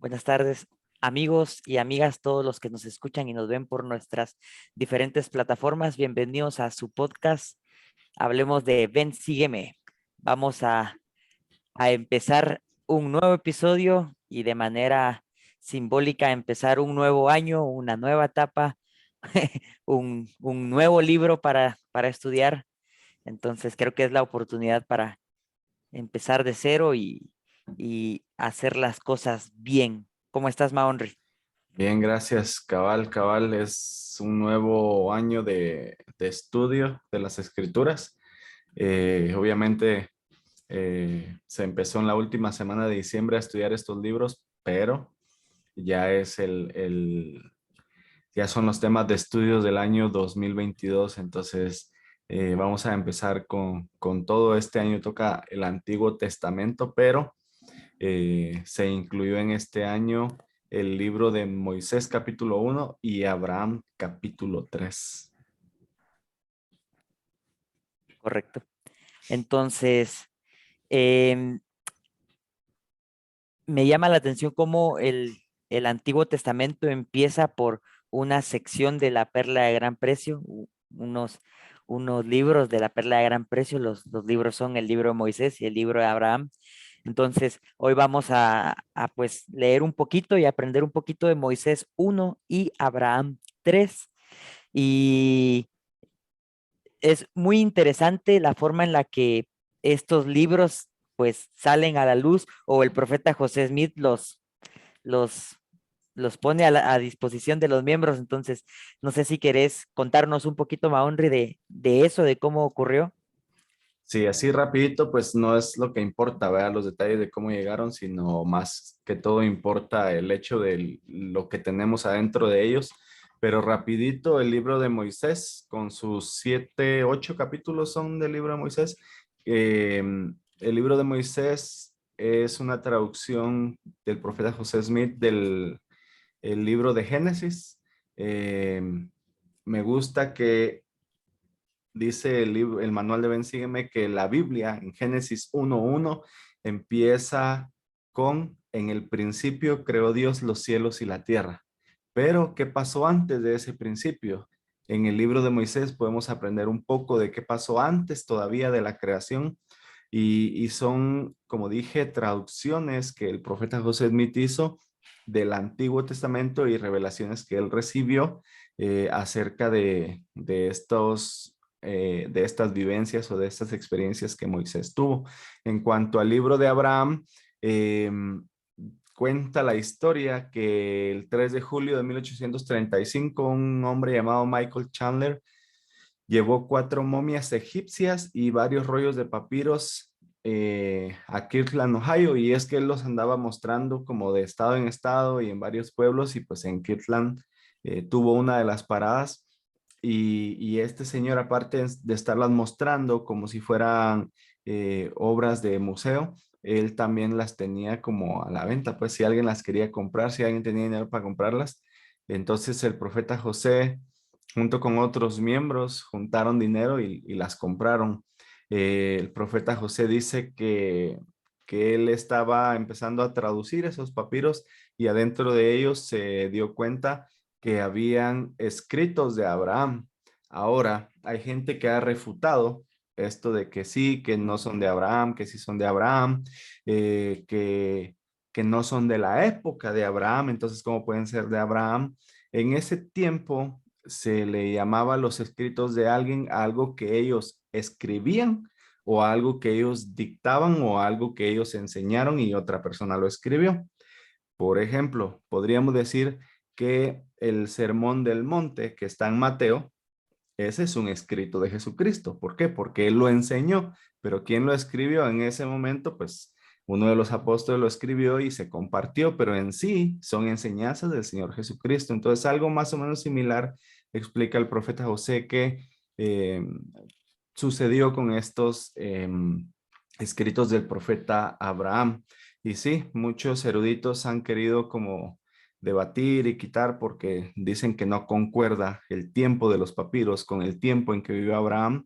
Buenas tardes, amigos y amigas, todos los que nos escuchan y nos ven por nuestras diferentes plataformas. Bienvenidos a su podcast. Hablemos de Ven, sígueme. Vamos a empezar un nuevo episodio y de manera simbólica empezar un nuevo año, una nueva etapa, un nuevo libro para estudiar. Entonces creo que es la oportunidad para empezar de cero y hacer las cosas bien. ¿Cómo estás, Maonri? Bien, gracias. Cabal, es un nuevo año de estudio de las escrituras. Obviamente se empezó en la última semana de diciembre a estudiar estos libros, pero ya es ya son los temas de estudios del año 2022. Entonces vamos a empezar con todo. Este año toca el Antiguo Testamento, pero se incluyó en este año el libro de Moisés capítulo 1 y Abraham capítulo 3. Correcto. Entonces, em, me llama la atención cómo el Antiguo Testamento empieza por una sección de la Perla de Gran Precio, unos libros de la Perla de Gran Precio. Los libros son el libro de Moisés y el libro de Abraham. Entonces, hoy vamos a pues leer un poquito y aprender un poquito de Moisés 1 y Abraham 3. Y es muy interesante la forma en la que estos libros pues salen a la luz o el profeta José Smith los, los pone a disposición de los miembros. Entonces, no sé si querés contarnos un poquito, Maonri, de eso, de cómo ocurrió. Sí, así rapidito, pues no es lo que importa, ¿verdad? Los detalles de cómo llegaron, sino más que todo importa el hecho de lo que tenemos adentro de ellos. Pero rapidito, el libro de Moisés, con sus 7, 8 capítulos son del libro de Moisés. Eh, el libro de Moisés es una traducción del profeta José Smith del el libro de Génesis. Eh, Me gusta que dice el manual de Ben Sígueme que la Biblia en Génesis 1:1 empieza con: en el principio creó Dios los cielos y la tierra. Pero, ¿qué pasó antes de ese principio? En el libro de Moisés podemos aprender un poco de qué pasó antes todavía de la creación y son, como dije, traducciones que el profeta José Smith hizo del Antiguo Testamento y revelaciones que él recibió acerca de estas vivencias o de estas experiencias que Moisés tuvo. En cuanto al libro de Abraham, eh, cuenta la historia que el 3 de julio de 1835 un hombre llamado Michael Chandler llevó 4 momias egipcias y varios rollos de papiros a Kirtland, Ohio, y es que él los andaba mostrando como de estado en estado y en varios pueblos, y pues en Kirtland tuvo una de las paradas, y este señor, aparte de estarlas mostrando como si fueran obras de museo, él también las tenía como a la venta, pues si alguien las quería comprar, si alguien tenía dinero para comprarlas. Entonces el profeta José, junto con otros miembros, juntaron dinero y las compraron. El profeta José dice que él estaba empezando a traducir esos papiros y adentro de ellos se dio cuenta que habían escritos de Abraham. Ahora, hay gente que ha refutado esto de que sí, que no son de Abraham, que sí son de Abraham, que no son de la época de Abraham. Entonces, ¿cómo pueden ser de Abraham? En ese tiempo se le llamaba los escritos de alguien a algo que ellos escribían o a algo que ellos dictaban o a algo que ellos enseñaron y otra persona lo escribió. Por ejemplo, podríamos decir que el Sermón del Monte, que está en Mateo, ese es un escrito de Jesucristo. ¿Por qué? Porque él lo enseñó, pero ¿quién lo escribió en ese momento? Pues uno de los apóstoles lo escribió y se compartió, pero en sí son enseñanzas del Señor Jesucristo. Entonces, algo más o menos similar explica el profeta José que eh, sucedió con estos escritos del profeta Abraham. Y sí, muchos eruditos han querido como debatir y quitar porque dicen que no concuerda el tiempo de los papiros con el tiempo en que vivió Abraham,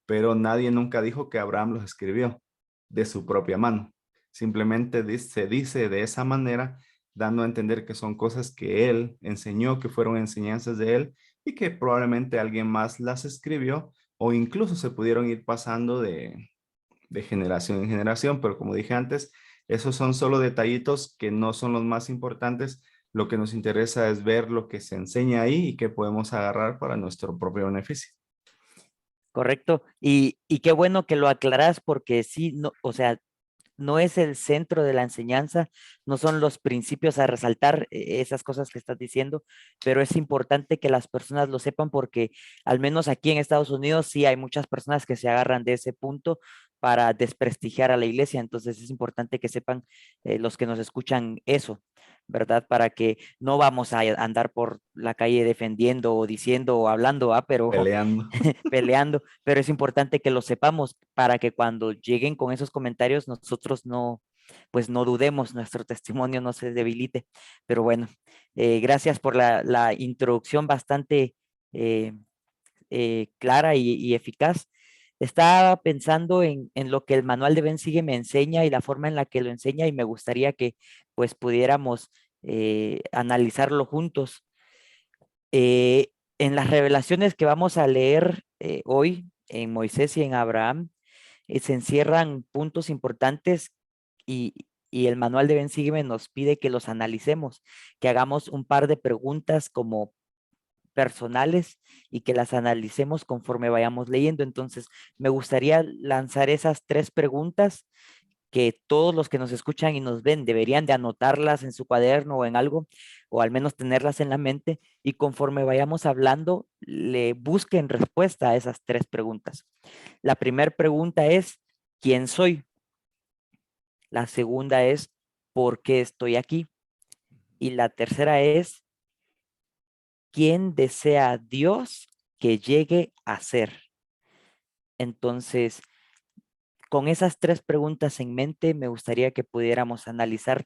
pero nadie nunca dijo que Abraham los escribió de su propia mano. Simplemente se dice de esa manera dando a entender que son cosas que él enseñó, que fueron enseñanzas de él y que probablemente alguien más las escribió o incluso se pudieron ir pasando de generación en generación, pero como dije antes, esos son solo detallitos que no son los más importantes. Lo que nos interesa es ver lo que se enseña ahí y que podemos agarrar para nuestro propio beneficio. Correcto. Y qué bueno que lo aclaras porque sí, no, o sea, no es el centro de la enseñanza, no son los principios a resaltar esas cosas que estás diciendo, pero es importante que las personas lo sepan porque al menos aquí en Estados Unidos sí hay muchas personas que se agarran de ese punto para desprestigiar a la iglesia, entonces es importante que sepan los que nos escuchan eso, ¿verdad? Para que no vamos a andar por la calle defendiendo o diciendo o hablando, pero Peleando. peleando, pero es importante que lo sepamos para que cuando lleguen con esos comentarios nosotros no, pues no dudemos, nuestro testimonio no se debilite. Pero bueno, gracias por la introducción bastante eh, clara y eficaz. Estaba pensando en lo que el manual de Ben Sigue me enseña y la forma en la que lo enseña y me gustaría que pues pudiéramos analizarlo juntos. En las revelaciones que vamos a leer hoy en Moisés y en Abraham, se encierran puntos importantes y el manual de Ben Sígueme nos pide que los analicemos, que hagamos un par de preguntas como personales y que las analicemos conforme vayamos leyendo. Entonces, me gustaría lanzar esas tres preguntas que todos los que nos escuchan y nos ven deberían de anotarlas en su cuaderno o en algo, o al menos tenerlas en la mente, y conforme vayamos hablando, le busquen respuesta a esas tres preguntas. La primera pregunta es, ¿quién soy? La segunda es, ¿por qué estoy aquí? Y la tercera es, ¿quién desea Dios que llegue a ser? Entonces, con esas tres preguntas en mente, me gustaría que pudiéramos analizar.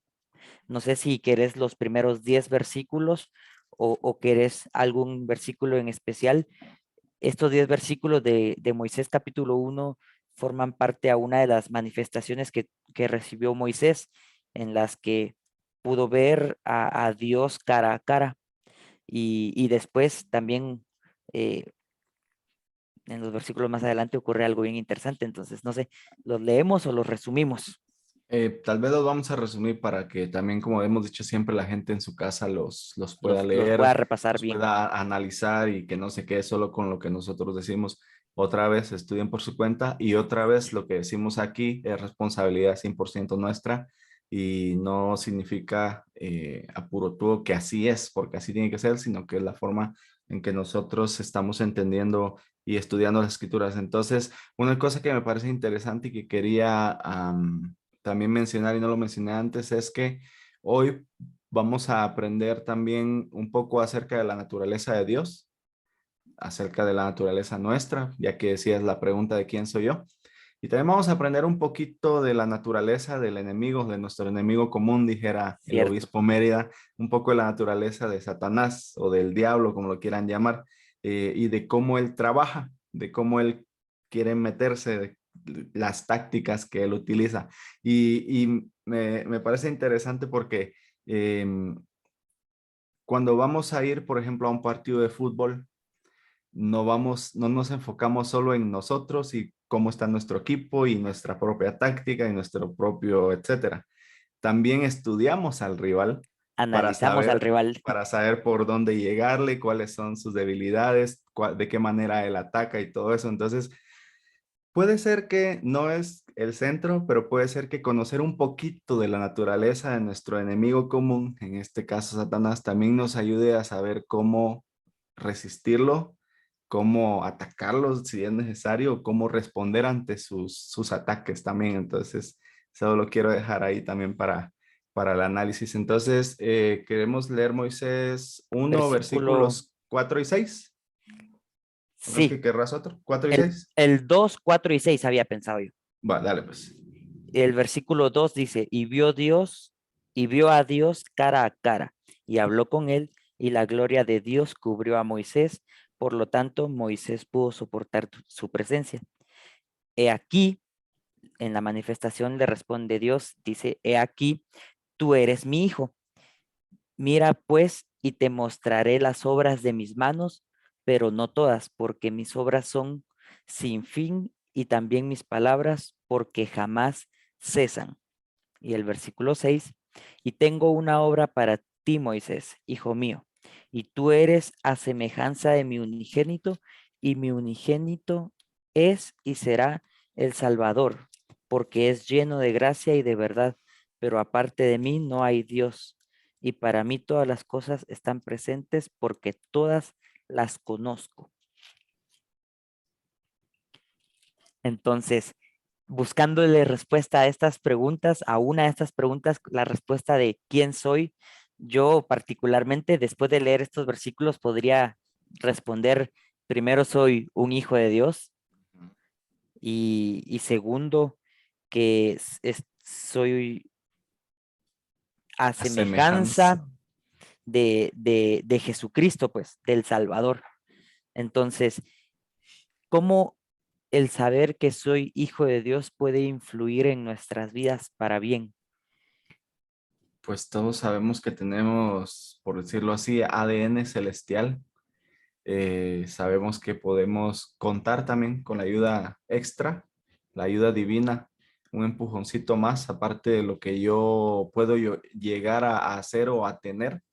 No sé si querés los primeros 10 versículos o querés algún versículo en especial. Estos 10 versículos de Moisés capítulo 1 forman parte a una de las manifestaciones que recibió Moisés, en las que pudo ver a Dios cara a cara. Y después también eh, en los versículos más adelante ocurre algo bien interesante. Entonces, no sé, ¿los leemos o los resumimos? Tal vez los vamos a resumir para que también, como hemos dicho siempre, la gente en su casa los pueda Los voy a leer, repasar los bien. pueda analizar y que no se quede solo con lo que nosotros decimos. Otra vez estudien por su cuenta y otra vez lo que decimos aquí es responsabilidad 100% nuestra y no significa a puro tubo que así es, porque así tiene que ser, sino que es la forma en que nosotros estamos entendiendo y estudiando las escrituras. Entonces, una cosa que me parece interesante y que quería también mencionar y no lo mencioné antes es que hoy vamos a aprender también un poco acerca de la naturaleza de Dios, acerca de la naturaleza nuestra, ya que decías la pregunta de quién soy yo. Y también vamos a aprender un poquito de la naturaleza del enemigo, de nuestro enemigo común, dijera el Cierto. obispo Mérida, un poco de la naturaleza de Satanás o del diablo, como lo quieran llamar, y de cómo él trabaja, de cómo él quiere meterse, de las tácticas que él utiliza. Y me parece interesante porque cuando vamos a ir, por ejemplo, a un partido de fútbol, no nos enfocamos solo en nosotros y cómo está nuestro equipo y nuestra propia táctica y nuestro propio, etcétera. También estudiamos al rival para Analizamos al saber, rival. para saber por dónde llegarle, cuáles son sus debilidades, de qué manera él ataca y todo eso. Entonces, puede ser que no es el centro, pero puede ser que conocer un poquito de la naturaleza de nuestro enemigo común, en este caso Satanás, también nos ayude a saber cómo resistirlo, cómo atacarlo si es necesario, cómo responder ante sus ataques también. Entonces, solo lo quiero dejar ahí también para el análisis. Entonces, queremos leer Moisés 1, Versículo, versículos 4 y 6. ¿No es que sí, querrás otro? 4 y el, 6. el 2, 4 y 6 había pensado yo. Va, dale pues. El versículo 2 dice, y vio a Dios cara a cara, y habló con él, y la gloria de Dios cubrió a Moisés, por lo tanto Moisés pudo soportar su presencia. He aquí, en la manifestación le responde Dios, dice, he aquí, tú eres mi hijo, Mira pues y te mostraré las obras de mis manos, pero no todas, porque mis obras son sin fin y también mis palabras, porque jamás cesan. Y el versículo 6, y tengo una obra para ti, Moisés, hijo mío, y tú eres a semejanza de mi unigénito, y mi unigénito es y será el Salvador, porque es lleno de gracia y de verdad, pero aparte de mí no hay Dios, y para mí todas las cosas están presentes porque todas las conozco. Entonces, buscándole respuesta a estas preguntas, a una de estas preguntas, la respuesta de quién soy, yo particularmente después de leer estos versículos podría responder, primero soy un hijo de Dios y segundo que soy a A semejanza. semejanza de Jesucristo, pues, del Salvador. Entonces, ¿cómo el saber que soy hijo de Dios puede influir en nuestras vidas para bien? Pues todos sabemos que tenemos, por decirlo así, ADN celestial. Sabemos que podemos contar también con la ayuda extra, la ayuda divina, un empujoncito más, aparte de lo que yo puedo llegar a hacer o a tener,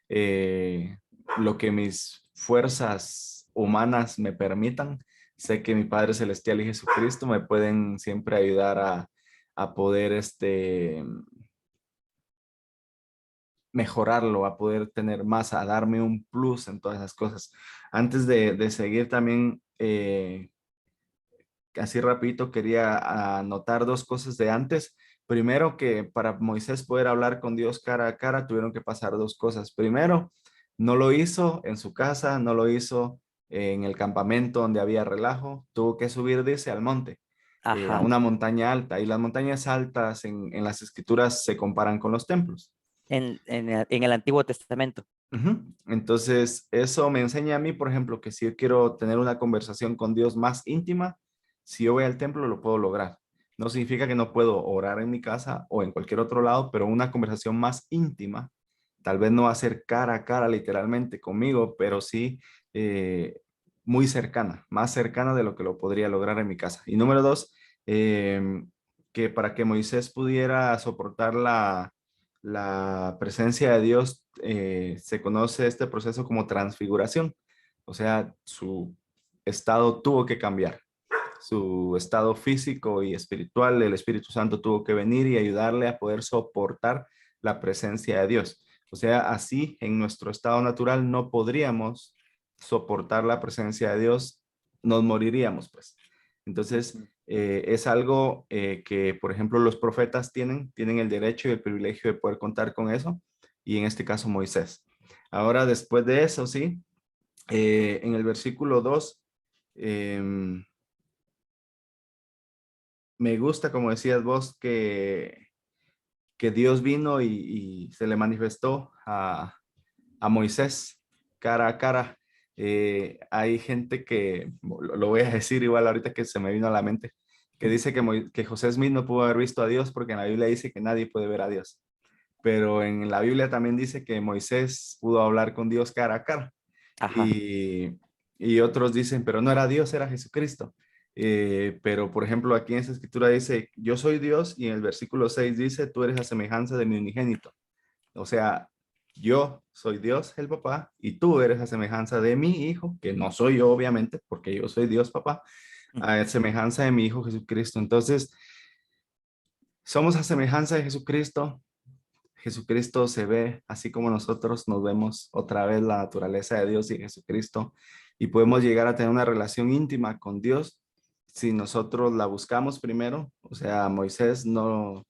eh, lo que mis fuerzas humanas me permitan. Sé que mi Padre Celestial y Jesucristo me pueden siempre ayudar a poder mejorarlo, a poder tener más, a darme un plus en todas esas cosas. Antes de seguir también, así rapidito, quería anotar dos cosas de antes. Primero, que para Moisés poder hablar con Dios cara a cara, tuvieron que pasar dos cosas. Primero, no lo hizo en su casa, no lo hizo en el campamento donde había relajo, tuvo que subir, dice, al monte, a Ajá. una montaña alta. Y las montañas altas en las escrituras se comparan con los templos. En el Antiguo Testamento. Ujú. Entonces, eso me enseña a mí, por ejemplo, que si yo quiero tener una conversación con Dios más íntima, si yo voy al templo, lo puedo lograr. No significa que no puedo orar en mi casa o en cualquier otro lado, pero una conversación más íntima, tal vez no va a ser cara a cara literalmente conmigo, pero sí muy cercana, más cercana de lo que lo podría lograr en mi casa. Y número dos, que para que Moisés pudiera soportar la presencia de Dios, se conoce este proceso como transfiguración. O sea, su estado tuvo que cambiar, su estado físico y espiritual. El Espíritu Santo tuvo que venir y ayudarle a poder soportar la presencia de Dios. O sea, así en nuestro estado natural no podríamos soportar la presencia de Dios, nos moriríamos, pues. Entonces, es algo que, por ejemplo, los profetas tienen el derecho y el privilegio de poder contar con eso, y en este caso Moisés. Ahora, después de eso, sí, en el versículo 2, me gusta, como decías vos, que Dios vino y se le manifestó a Moisés cara a cara. Hay gente que, lo voy a decir igual ahorita que se me vino a la mente, que dice que, que José Smith no pudo haber visto a Dios porque en la Biblia dice que nadie puede ver a Dios. Pero en la Biblia también dice que Moisés pudo hablar con Dios cara a cara. Ajá. Y otros dicen, pero no era Dios, era Jesucristo. Pero, por ejemplo, aquí en esa escritura dice, yo soy Dios, y en el versículo 6 dice, tú eres la semejanza de mi unigénito. O sea, yo soy Dios, el papá, y tú eres la semejanza de mi hijo, que no soy yo, obviamente, porque yo soy Dios, papá, a semejanza de mi hijo Jesucristo. Entonces, somos a semejanza de Jesucristo. Jesucristo se ve así como nosotros nos vemos, otra vez la naturaleza de Dios y Jesucristo, y podemos llegar a tener una relación íntima con Dios si nosotros la buscamos primero. O sea, a Moisés no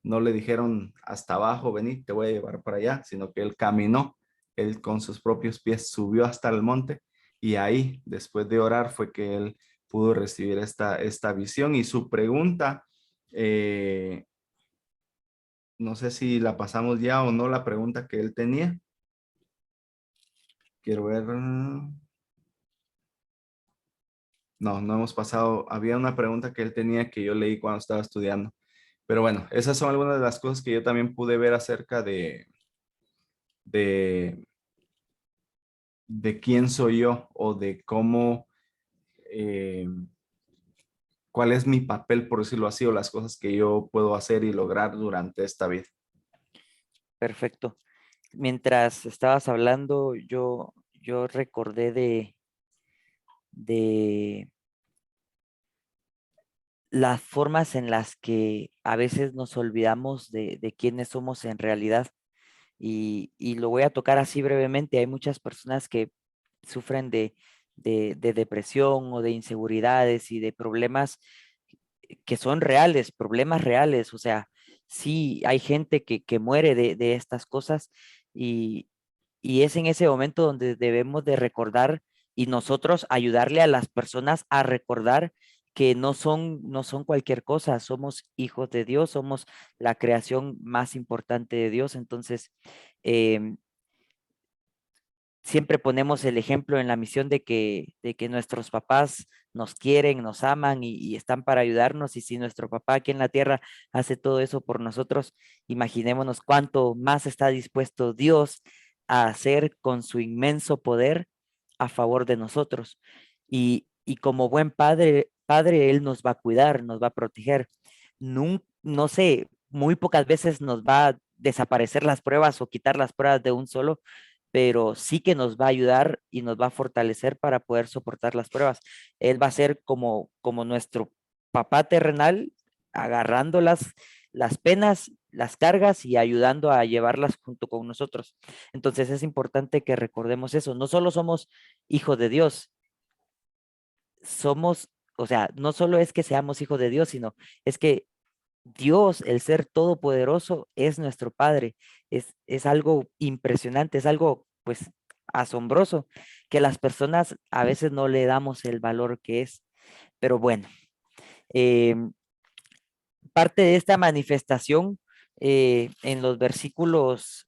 le dijeron hasta abajo, vení, te voy a llevar para allá, sino que él caminó, él con sus propios pies subió hasta el monte, y ahí, después de orar, fue que él pudo recibir esta visión. Y su pregunta, eh, no sé si la pasamos ya o no, la pregunta que él tenía. Quiero ver. No, no hemos pasado. Había una pregunta que él tenía que yo leí cuando estaba estudiando. Pero bueno, esas son algunas de las cosas que yo también pude ver acerca de, de quién soy yo o de cómo, eh, cuál es mi papel, por decirlo así, o las cosas que yo puedo hacer y lograr durante esta vida. Perfecto. Mientras estabas hablando, yo recordé de las formas en las que a veces nos olvidamos de quiénes somos en realidad. Y lo voy a tocar así brevemente. Hay muchas personas que sufren de depresión o de inseguridades y de problemas que son reales, problemas reales. O sea, sí hay gente que muere de estas cosas y, y es en ese momento donde debemos de recordar y nosotros ayudarle a las personas a recordar que no son cualquier cosa, somos hijos de Dios, somos la creación más importante de Dios. Entonces, em, siempre ponemos el ejemplo en la misión de que nuestros papás nos quieren, nos aman y están para ayudarnos. Y si nuestro papá aquí en la tierra hace todo eso por nosotros, imaginémonos cuánto más está dispuesto Dios a hacer con su inmenso poder a favor de nosotros. Y como buen padre, Él nos va a cuidar, nos va a proteger. No sé, muy pocas veces nos va a desaparecer las pruebas o quitar las pruebas de un solo, pero sí que nos va a ayudar y nos va a fortalecer para poder soportar las pruebas. Él va a ser como nuestro papá terrenal, agarrando las penas, las cargas y ayudando a llevarlas junto con nosotros. Entonces es importante que recordemos eso. No solo somos hijos de Dios, somos, o sea, no solo es que seamos hijos de Dios, sino es que Dios, el ser todopoderoso, es nuestro Padre. Es algo impresionante, es algo pues asombroso que las personas a veces no le damos el valor que es. Pero bueno, em, parte de esta manifestación en los versículos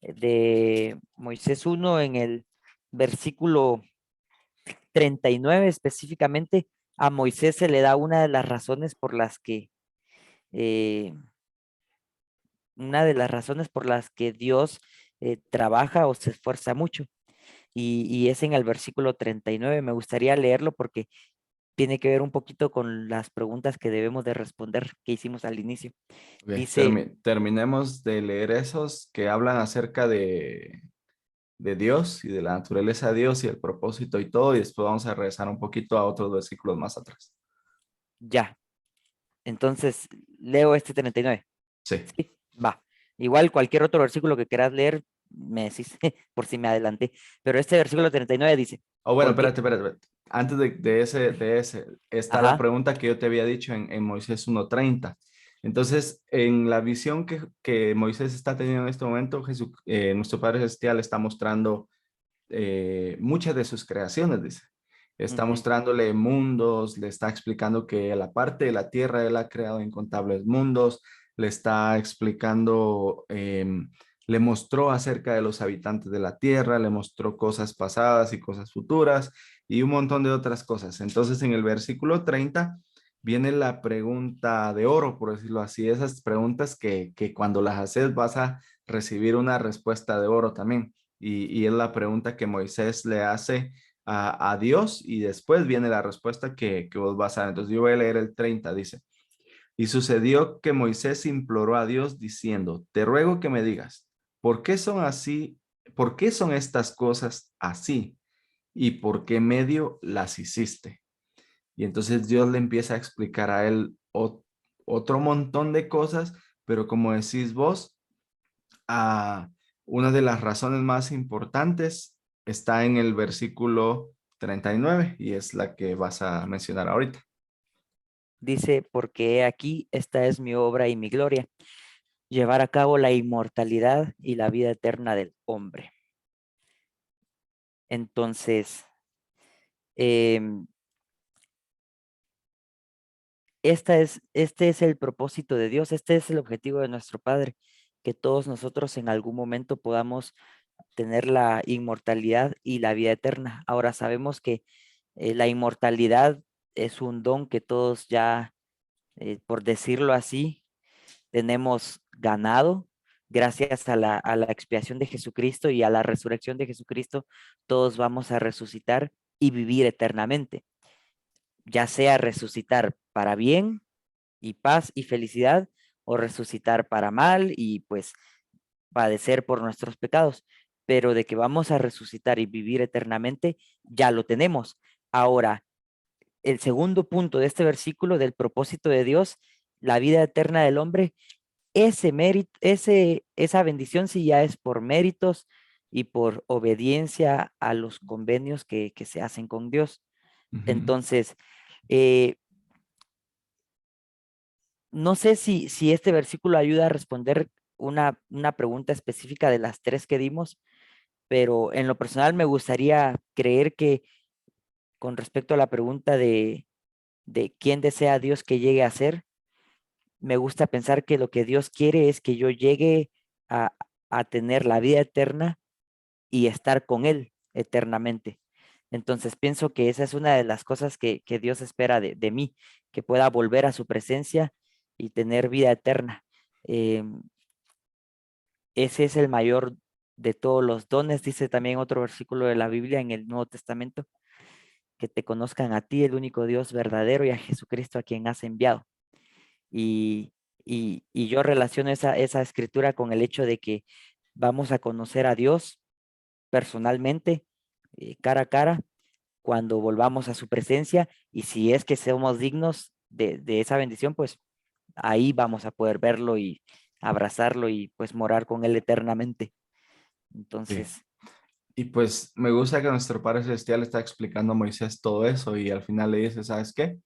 de Moisés 1, en el versículo 39 específicamente, a Moisés se le da una de las razones por las que eh, una de las razones por las que Dios trabaja o se esfuerza mucho. Y es en el versículo 39. Me gustaría leerlo porque tiene que ver un poquito con las preguntas que debemos de responder que hicimos al inicio. Ok, Dice, terminemos de leer esos que hablan acerca de Dios y de la naturaleza de Dios y el propósito y todo, y después vamos a regresar un poquito a otros versículos más atrás. ya. Entonces, leo este 39. Sí. Sí, va. Igual cualquier otro versículo que quieras leer, me decís por si me adelanté. Pero este versículo 39 dice, Oh, bueno, ¿por qué? espérate. Antes de ese, está la Ajá, pregunta que yo te había dicho en Moisés 1:30. Entonces, en la visión que Moisés está teniendo en este momento, nuestro Padre Celestial está mostrando muchas de sus creaciones, dice. Está ujú, mostrándole mundos, le está explicando que la parte de la tierra él ha creado incontables mundos, le está explicando, le mostró acerca de los habitantes de la tierra, le mostró cosas pasadas y cosas futuras y un montón de otras cosas. Entonces en el versículo 30 viene la pregunta de oro, por decirlo así, esas preguntas que cuando las haces vas a recibir una respuesta de oro también. Y es la pregunta que Moisés le hace a Dios y después viene la respuesta que vos vas a dar. Entonces yo voy a leer el 30, dice. Y sucedió que Moisés imploró a Dios diciendo, te ruego que me digas, ¿por qué son así? ¿Por qué son estas cosas así? ¿Y por qué medio las hiciste? Y entonces Dios le empieza a explicar a él otro montón de cosas, pero como decís vos, a una de las razones más importantes está en el versículo 39 y es la que vas a mencionar ahorita. dice, porque he aquí, esta es mi obra y mi gloria, llevar a cabo la inmortalidad y la vida eterna del hombre. Entonces, em, este es el propósito de Dios, este es el objetivo de nuestro Padre, que todos nosotros en algún momento podamos tener la inmortalidad y la vida eterna. Ahora sabemos que la inmortalidad es un don que todos ya, por decirlo así, tenemos ganado, gracias a la expiación de Jesucristo y a la resurrección de Jesucristo, todos vamos a resucitar y vivir eternamente, ya sea resucitar para bien y paz y felicidad, o resucitar para mal y pues padecer por nuestros pecados, pero de que vamos a resucitar y vivir eternamente, ya lo tenemos. Ahora, el segundo punto de este versículo del propósito de Dios, la vida eterna del hombre, ese mérito, esa bendición sí ya es por méritos y por obediencia a los convenios que se hacen con Dios. Ujú. Entonces, eh, no sé si este versículo ayuda a responder una pregunta específica de las tres que dimos, pero en lo personal me gustaría creer que con respecto a la pregunta de quién desea Dios que llegue a ser, me gusta pensar que lo que Dios quiere es que yo llegue a, a tener la vida eterna y estar con Él eternamente. Entonces pienso que esa es una de las cosas que Dios espera de mí, que pueda volver a su presencia y tener vida eterna. Em, Ese es el mayor de todos los dones, dice también otro versículo de la Biblia en el Nuevo Testamento, que te conozcan a ti, el único Dios verdadero, y a Jesucristo a quien has enviado. Y, y yo relaciono esa escritura con el hecho de que vamos a conocer a Dios personalmente, cara a cara, cuando volvamos a su presencia, y si es que somos dignos de esa bendición, pues ahí vamos a poder verlo y abrazarlo y pues morar con él eternamente. Sí. Entonces, Y pues me gusta que nuestro Padre Celestial está explicando a Moisés todo eso y al final le dice, ¿sabes qué?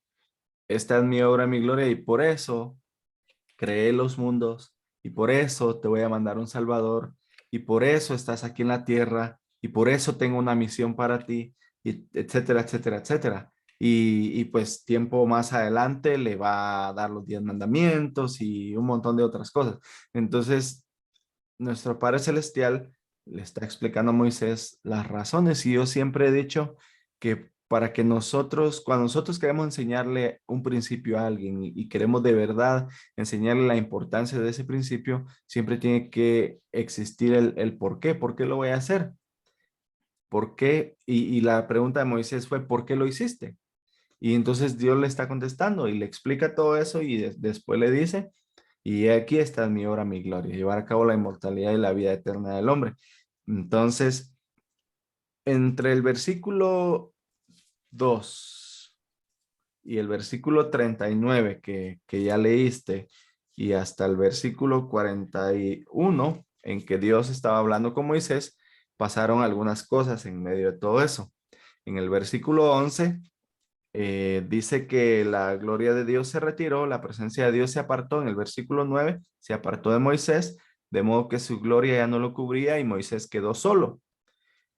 Esta es mi obra, mi gloria y por eso creé los mundos y por eso te voy a mandar un Salvador y por eso estás aquí en la tierra y por eso tengo una misión para ti, y etcétera, etcétera, etcétera. Y pues tiempo más adelante le va a dar los 10 mandamientos y un montón de otras cosas. Entonces, nuestro Padre Celestial le está explicando a Moisés las razones y yo siempre he dicho que para que nosotros, cuando nosotros queremos enseñarle un principio a alguien y queremos de verdad enseñarle la importancia de ese principio, siempre tiene que existir el por qué lo voy a hacer, por qué, y la pregunta de Moisés fue, ¿por qué lo hiciste? Y entonces Dios le está contestando y le explica todo eso y después le dice, y aquí está mi obra, mi gloria, llevar a cabo la inmortalidad y la vida eterna del hombre. Entonces, entre el versículo 2 y el versículo 39 que ya leíste y hasta el versículo 41 en que Dios estaba hablando con Moisés, pasaron algunas cosas en medio de todo eso. En el versículo 11 dice que la gloria de Dios se retiró, la presencia de Dios se apartó. En el versículo 9 se apartó de Moisés, de modo que su gloria ya no lo cubría y Moisés quedó solo.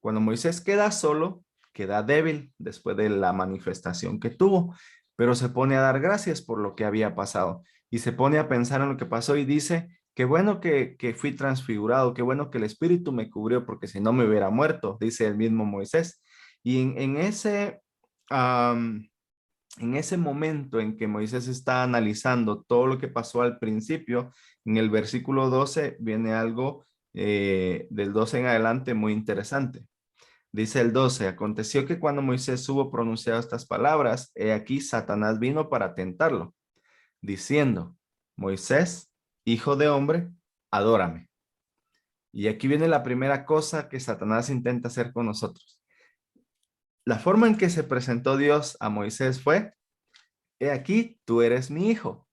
Cuando Moisés queda solo, queda débil después de la manifestación que tuvo, pero se pone a dar gracias por lo que había pasado y se pone a pensar en lo que pasó y dice, qué bueno que fui transfigurado, qué bueno que el Espíritu me cubrió porque si no me hubiera muerto, dice el mismo Moisés. Y um, en ese momento en que Moisés está analizando todo lo que pasó al principio, en el versículo 12 viene algo del 12 en adelante muy interesante. Dice el 12, aconteció que cuando Moisés hubo pronunciado estas palabras, he aquí Satanás vino para tentarlo, diciendo, Moisés, hijo de hombre, adórame. Y aquí viene la primera cosa que Satanás intenta hacer con nosotros. La forma en que se presentó Dios a Moisés fue, he aquí, tú eres mi hijo,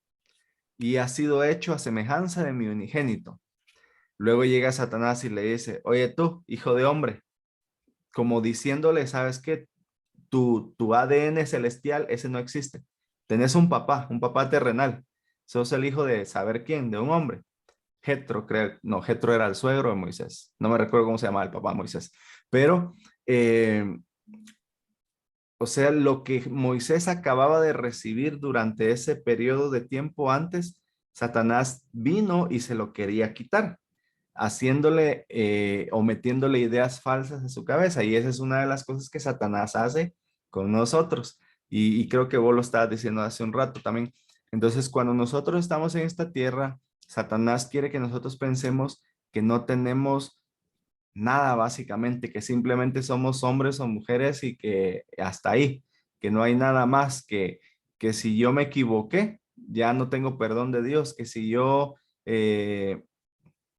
y has sido hecho a semejanza de mi unigénito. Luego llega Satanás y le dice, oye tú, hijo de hombre, como diciéndole, ¿sabes qué? Tu ADN celestial, ese no existe. Tenés un papá terrenal. Sos el hijo de saber quién, de un hombre. Jetro, creo, no, Jetro era el suegro de Moisés. No me recuerdo cómo se llamaba el papá de Moisés. Pero, o sea, lo que Moisés acababa de recibir durante ese periodo de tiempo antes, Satanás vino y se lo quería quitar, haciéndole o metiéndole ideas falsas a su cabeza. Y esa es una de las cosas que Satanás hace con nosotros. Y creo que vos lo estabas diciendo hace un rato también. Entonces, cuando nosotros estamos en esta tierra, Satanás quiere que nosotros pensemos que no tenemos nada básicamente, que simplemente somos hombres o mujeres y que hasta ahí, que no hay nada más, que si yo me equivoqué, ya no tengo perdón de Dios, que si yo,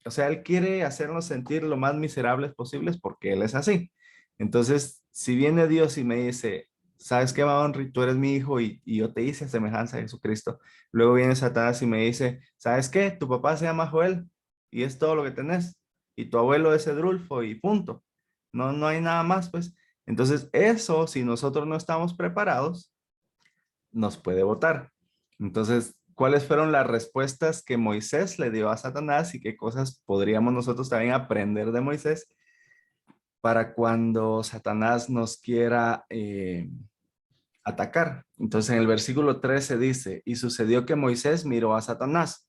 o sea, Él quiere hacernos sentir lo más miserables posibles porque Él es así. Entonces, si viene Dios y me dice, ¿sabes qué, Henry? Tú eres mi hijo y yo te hice a semejanza de Jesucristo. Luego viene Satanás y me dice, ¿sabes qué? Tu papá se llama Joel y es todo lo que tenés. Y tu abuelo es Edrulfo y punto. No, no hay nada más, pues. Entonces, eso, si nosotros no estamos preparados, nos puede votar. Entonces, ¿cuáles fueron las respuestas que Moisés le dio a Satanás y qué cosas podríamos nosotros también aprender de Moisés para cuando Satanás nos quiera atacar? Entonces, en el versículo 13 dice, y sucedió que Moisés miró a Satanás.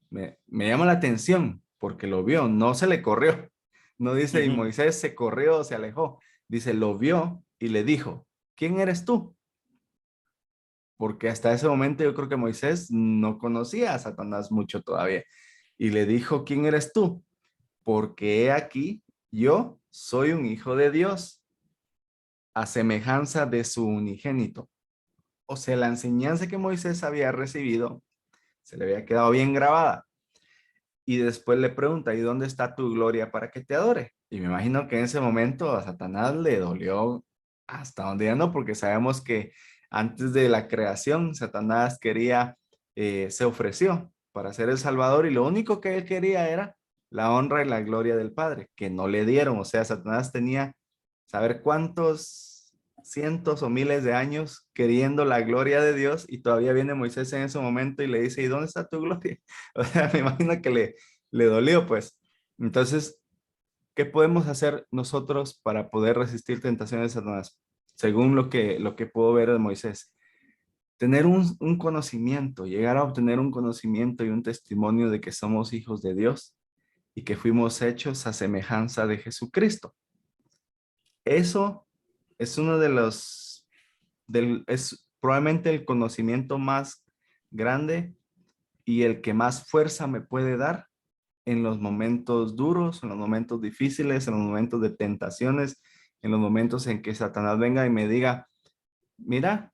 Me llama la atención porque lo vio, no se le corrió. No dice, y Ujú. Moisés se corrió o se alejó. Dice, lo vio y le dijo, ¿quién eres tú? Porque hasta ese momento yo creo que Moisés no conocía a Satanás mucho todavía. Y le dijo, ¿quién eres tú? Porque he aquí, yo soy un hijo de Dios, a semejanza de su unigénito. O sea, la enseñanza que Moisés había recibido se le había quedado bien grabada. Y después le pregunta, ¿y dónde está tu gloria para que te adore? Y me imagino que en ese momento a Satanás le dolió hasta donde ya no, porque sabemos que antes de la creación, Satanás quería, se ofreció para ser el Salvador y lo único que él quería era la honra y la gloria del Padre, que no le dieron. O sea, Satanás tenía, saber cuántos cientos o miles de años queriendo la gloria de Dios y todavía viene Moisés en ese momento y le dice, ¿y dónde está tu gloria? O sea, me imagino que le dolió, pues. Entonces, ¿qué podemos hacer nosotros para poder resistir tentaciones de Satanás? Según lo que puedo ver de Moisés. Tener un conocimiento, llegar a obtener un conocimiento y un testimonio de que somos hijos de Dios y que fuimos hechos a semejanza de Jesucristo. Eso es uno de es probablemente el conocimiento más grande y el que más fuerza me puede dar en los momentos duros, en los momentos difíciles, en los momentos de tentaciones, en los momentos en que Satanás venga y me diga, mira,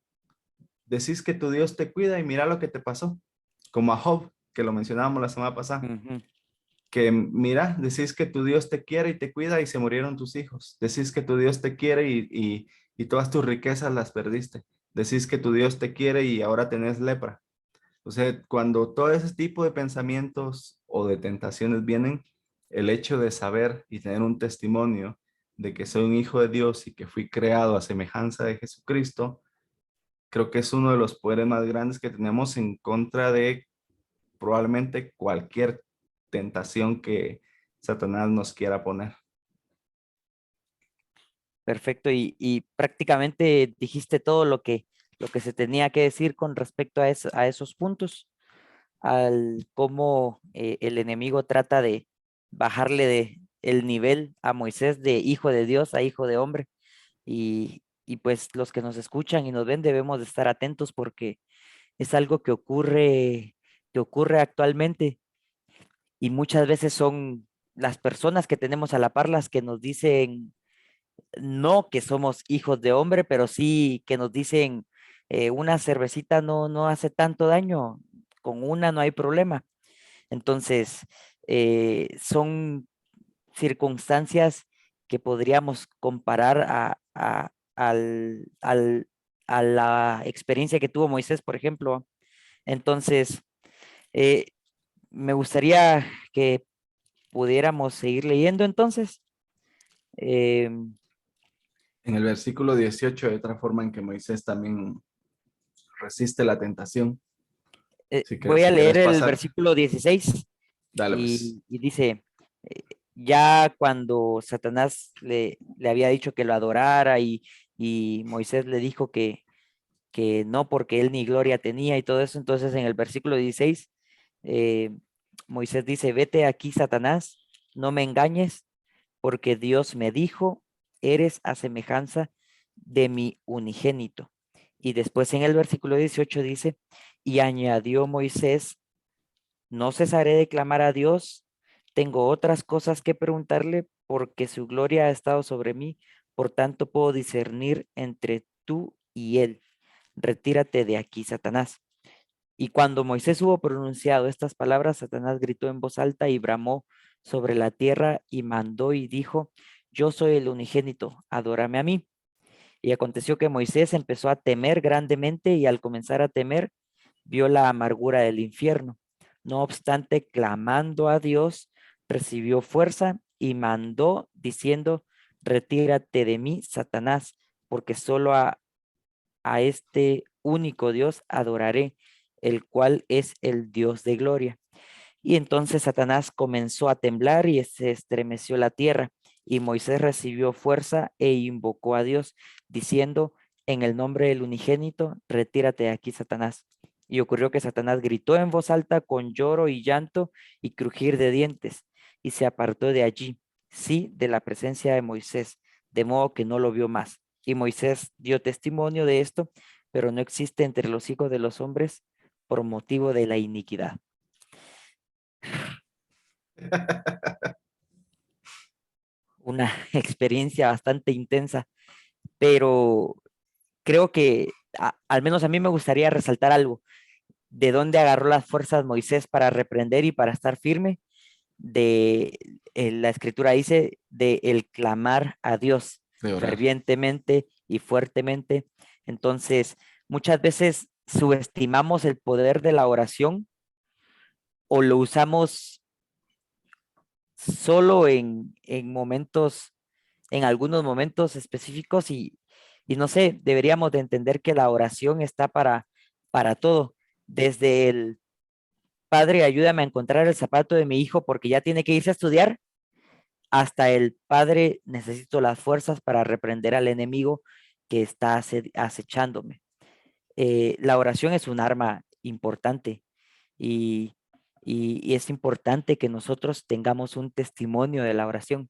decís que tu Dios te cuida y mira lo que te pasó, como a Job, que lo mencionábamos la semana pasada, Ujú. que mira, decís que tu Dios te quiere y te cuida y se murieron tus hijos, decís que tu Dios te quiere y todas tus riquezas las perdiste, decís que tu Dios te quiere y ahora tenés lepra. O sea, cuando todo ese tipo de pensamientos o de tentaciones vienen, el hecho de saber y tener un testimonio de que soy un hijo de Dios y que fui creado a semejanza de Jesucristo, creo que es uno de los poderes más grandes que tenemos en contra de probablemente cualquier tentación que Satanás nos quiera poner. Perfecto. Y prácticamente dijiste todo lo que se tenía que decir con respecto a esos puntos, al cómo el enemigo trata de bajarle el nivel a Moisés de hijo de Dios a hijo de hombre. Y pues los que nos escuchan y nos ven debemos de estar atentos porque es algo que ocurre actualmente y muchas veces son las personas que tenemos a la par las que nos dicen no que somos hijos de hombre, pero sí que nos dicen una cervecita no hace tanto daño, con una no hay problema. Entonces, son circunstancias que podríamos comparar a la experiencia que tuvo Moisés, por ejemplo. Entonces, eh, me gustaría que pudiéramos seguir leyendo entonces. Em, En el versículo 18 hay otra forma en que Moisés también resiste la tentación. Voy a Si leer quieres el pasar, versículo 16 dale pues. y dice, ya cuando Satanás le había dicho que lo adorara y Moisés le dijo que no porque él ni gloria tenía y todo eso, entonces en el versículo 16, eh, Moisés dice, vete aquí, Satanás, no me engañes, porque Dios me dijo, eres a semejanza de mi unigénito. Y después en el versículo 18 dice, y añadió Moisés, No cesaré de clamar a Dios. Tengo otras cosas que preguntarle porque su gloria ha estado sobre mí. Por tanto, puedo discernir entre tú y él. Retírate de aquí, Satanás. Y cuando Moisés hubo pronunciado estas palabras, Satanás gritó en voz alta y bramó sobre la tierra y mandó y dijo, yo soy el unigénito, adórame a mí. Y aconteció que Moisés empezó a temer grandemente y al comenzar a temer, vio la amargura del infierno. No obstante, clamando a Dios, recibió fuerza y mandó diciendo, retírate de mí, Satanás, porque solo a este único Dios adoraré, el cual es el Dios de gloria. Y entonces Satanás comenzó a temblar y se estremeció la tierra. Y Moisés recibió fuerza e invocó a Dios, diciendo, en el nombre del unigénito, retírate de aquí, Satanás. Y ocurrió que Satanás gritó en voz alta con lloro y llanto y crujir de dientes, y se apartó de allí, sí, de la presencia de Moisés, de modo que no lo vio más. Y Moisés dio testimonio de esto, pero no existe entre los hijos de los hombres por motivo de la iniquidad. Una experiencia bastante intensa, pero creo que al menos a mí me gustaría resaltar algo. ¿De dónde agarró las fuerzas Moisés para reprender y para estar firme? De la escritura dice de el clamar a Dios De orar. fervientemente y fuertemente. Entonces, muchas veces subestimamos el poder de la oración o lo usamos solo en momentos, en algunos momentos específicos y no sé, deberíamos de entender que la oración está para todo, desde el Padre, ayúdame a encontrar el zapato de mi hijo porque ya tiene que irse a estudiar, hasta el Padre, necesito las fuerzas para reprender al enemigo que está acechándome. La oración es un arma importante y, y es importante que nosotros tengamos un testimonio de la oración.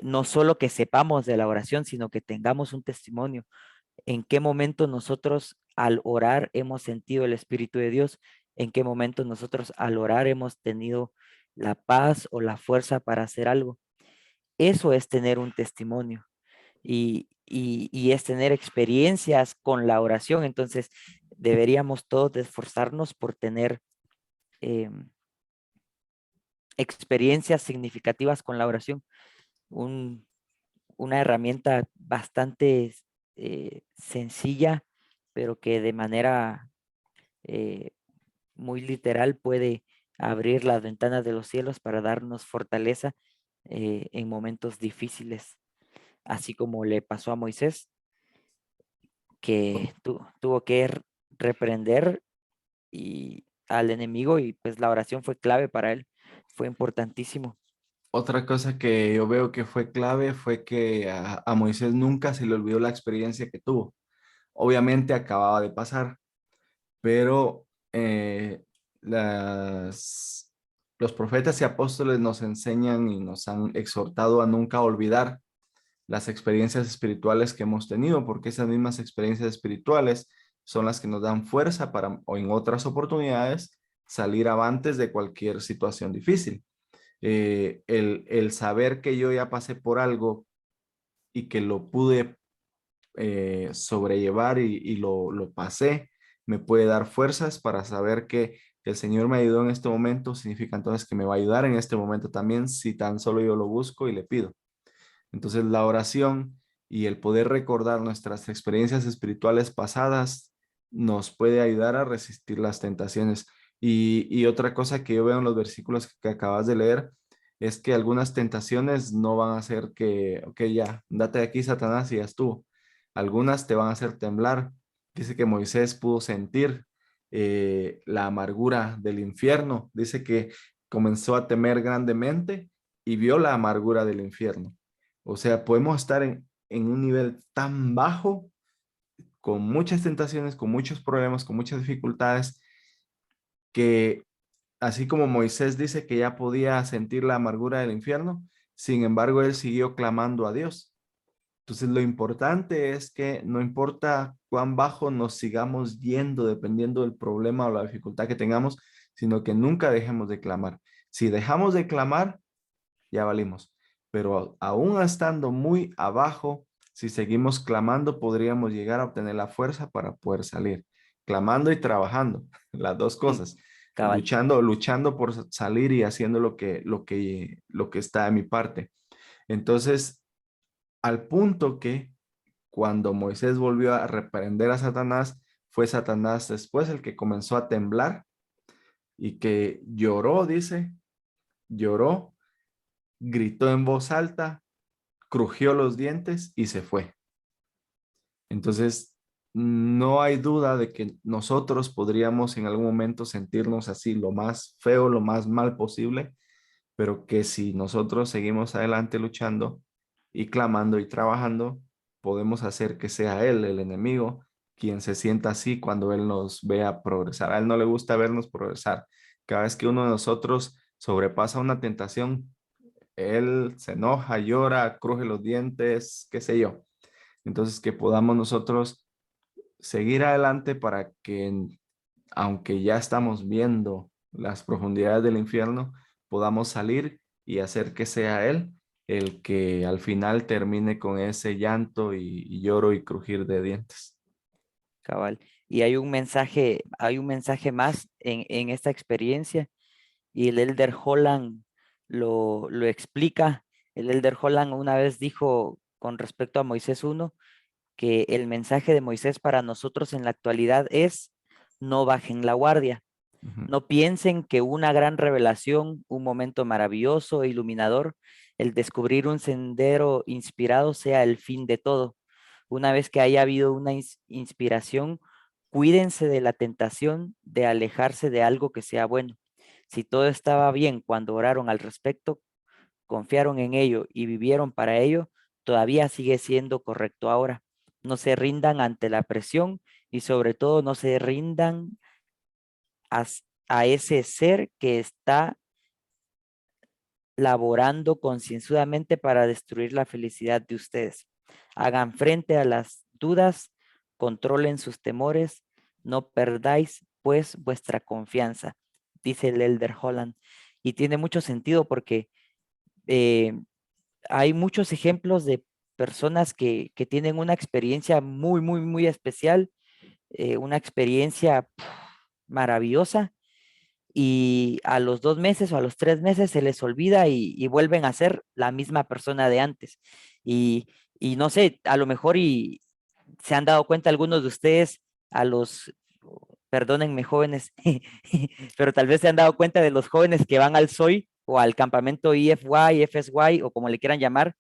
No solo que sepamos de la oración, sino que tengamos un testimonio. ¿En qué momento nosotros al orar hemos sentido el Espíritu de Dios? ¿En qué momento nosotros al orar hemos tenido la paz o la fuerza para hacer algo? Eso es tener un testimonio y es tener experiencias con la oración. Entonces, deberíamos todos de esforzarnos por tener em, experiencias significativas con la oración. Un, una herramienta bastante sencilla, pero que de manera eh, muy literal puede abrir las ventanas de los cielos para darnos fortaleza en momentos difíciles, así como le pasó a Moisés, que tuvo que reprender al enemigo y pues la oración fue clave para él, fue importantísimo. Otra cosa que yo veo que fue clave fue que a Moisés nunca se le olvidó la experiencia que tuvo. Obviamente acababa de pasar, pero las, los profetas y apóstoles nos enseñan y nos han exhortado a nunca olvidar las experiencias espirituales que hemos tenido, porque esas mismas experiencias espirituales son las que nos dan fuerza para, o en otras oportunidades, salir avantes de cualquier situación difícil. El saber que yo ya pasé por algo y que lo pude sobrellevar y lo pasé, me puede dar fuerzas para saber que el Señor me ayudó en este momento, significa entonces que me va a ayudar en este momento también si tan solo yo lo busco y le pido. Entonces la oración y el poder recordar nuestras experiencias espirituales pasadas nos puede ayudar a resistir las tentaciones. Y otra cosa que yo veo en los versículos que acabas de leer es que algunas tentaciones no van a hacer que, ok, ya, date de aquí, Satanás, y ya estuvo. Algunas te van a hacer temblar. Dice que Moisés pudo sentir la amargura del infierno. Dice que comenzó a temer grandemente y vio la amargura del infierno. O sea, podemos estar en un nivel tan bajo, con muchas tentaciones, con muchos problemas, con muchas dificultades, que así como Moisés dice que ya podía sentir la amargura del infierno, sin embargo, él siguió clamando a Dios. Entonces, lo importante es que no importa cuán bajo nos sigamos yendo, dependiendo del problema o la dificultad que tengamos, sino que nunca dejemos de clamar. Si dejamos de clamar, ya valimos. Pero aún estando muy abajo, si seguimos clamando, podríamos llegar a obtener la fuerza para poder salir. Clamando y trabajando, las dos cosas. Cabal, Luchando por salir y haciendo lo que está de mi parte. Entonces, al punto que cuando Moisés volvió a reprender a Satanás, fue Satanás después el que comenzó a temblar y que lloró, dice, lloró, gritó en voz alta, crujió los dientes y se fue. Entonces, no hay duda de que nosotros podríamos en algún momento sentirnos así, lo más feo, lo más mal posible, pero que si nosotros seguimos adelante luchando y clamando y trabajando, podemos hacer que sea él, el enemigo, quien se sienta así cuando él nos vea progresar. A él no le gusta vernos progresar. Cada vez que uno de nosotros sobrepasa una tentación, él se enoja, llora, cruje los dientes, qué sé yo. Entonces, que podamos nosotros seguir adelante para que, aunque ya estamos viendo las profundidades del infierno, podamos salir y hacer que sea Él el que al final termine con ese llanto y lloro y crujir de dientes. cabal. Y hay un mensaje más en esta experiencia, y el Elder Holland lo explica. El Elder Holland una vez dijo con respecto a Moisés 1 que el mensaje de Moisés para nosotros en la actualidad es: no bajen la guardia. Ujú. No piensen que una gran revelación, un momento maravilloso e iluminador, el descubrir un sendero inspirado sea el fin de todo. Una vez que haya habido una inspiración, cuídense de la tentación de alejarse de algo que sea bueno. Si todo estaba bien cuando oraron al respecto, confiaron en ello y vivieron para ello, todavía sigue siendo correcto ahora. No se rindan ante la presión y sobre todo no se rindan a, a ese ser que está laborando concienzudamente para destruir la felicidad de ustedes. Hagan frente a las dudas, controlen sus temores, no perdáis pues vuestra confianza, dice el Elder Holland. Y tiene mucho sentido porque eh, hay muchos ejemplos de personas que tienen una experiencia muy, muy, muy especial, una experiencia maravillosa, y a los 2 meses o a los 3 meses se les olvida y vuelven a ser la misma persona de antes. Y, y no sé, a lo mejor y se han dado cuenta algunos de ustedes, a los, perdónenme jóvenes, pero tal vez se han dado cuenta de los jóvenes que van al SOI o al campamento IFY, FSY o como le quieran llamar,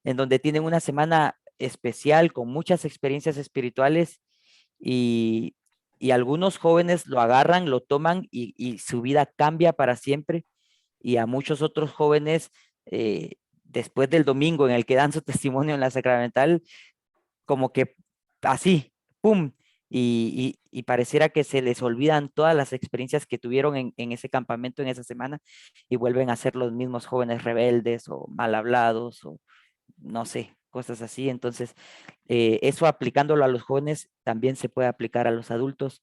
en donde tienen una semana especial con muchas experiencias espirituales, y, y algunos jóvenes lo agarran, lo toman y su vida cambia para siempre, y a muchos otros jóvenes, después del domingo en el que dan su testimonio en la sacramental, como que así, ¡pum! Y pareciera que se les olvidan todas las experiencias que tuvieron en ese campamento, en esa semana, y vuelven a ser los mismos jóvenes rebeldes o mal hablados o no sé, cosas así. Entonces, eso aplicándolo a los jóvenes también se puede aplicar a los adultos,